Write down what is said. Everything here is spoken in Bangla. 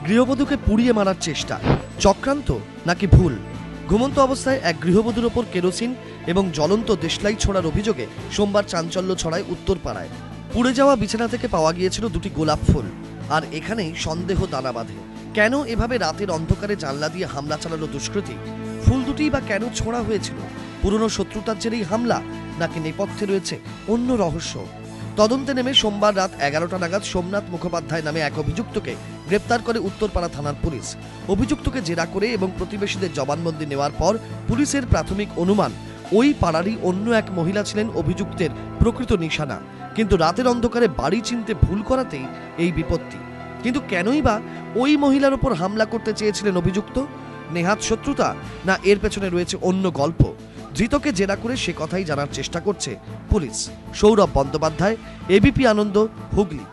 গৃহবধূকে পুড়িয়ে মারার চেষ্টা, চক্রান্ত নাকি ভুল? ঘুমন্ত অবস্থায় এক গৃহবধূর ওপর কেরোসিন এবং জ্বলন্ত দেশলাই ছোড়ার অভিযোগে সোমবার চাঞ্চল্য ছড়ায় উত্তরপাড়ায়। পুড়ে যাওয়া বিছানা থেকে পাওয়া গিয়েছিল দুটি গোলাপ ফুল, আর এখানেই সন্দেহ দানা বাঁধে। কেন এভাবে রাতের অন্ধকারে জানলা দিয়ে হামলা চালালো দুষ্কৃতী? ফুল দুটি বা কেন ছোড়া হয়েছিল? পুরনো শত্রুতার জেরেই হামলা, নাকি নেপথ্যে রয়েছে অন্য রহস্য? তদন্তে নেমে সোমবার রাত 11টা নাগাদ সোমনাথ মুখোপাধ্যায় নামে এক অভিযুক্তকে গ্রেপ্তার করে উত্তরপাড়া থানার পুলিশ। অভিযুক্তকে জেরা করে এবং প্রতিবেশীদের জবানবন্দি নেওয়ার পর পুলিশের প্রাথমিক অনুমান ওই পাড়ারই অন্য এক মহিলা ছিলেন অভিযুক্তের প্রকৃত নিশানা। কিন্তু রাতের অন্ধকারে বাড়ি চিনতে ভুল করাতেই এই বিপত্তি। কিন্তু কেনই বা ওই মহিলার ওপর হামলা করতে চেয়েছিলেন অভিযুক্ত? নেহাত শত্রুতা, না এর পেছনে রয়েছে অন্য গল্প? ধৃতকে জেরা করে সে কথাই জানার চেষ্টা করছে পুলিশ। সৌরভ বন্দ্যোপাধ্যায়, এবিপি আনন্দ, হুগলি।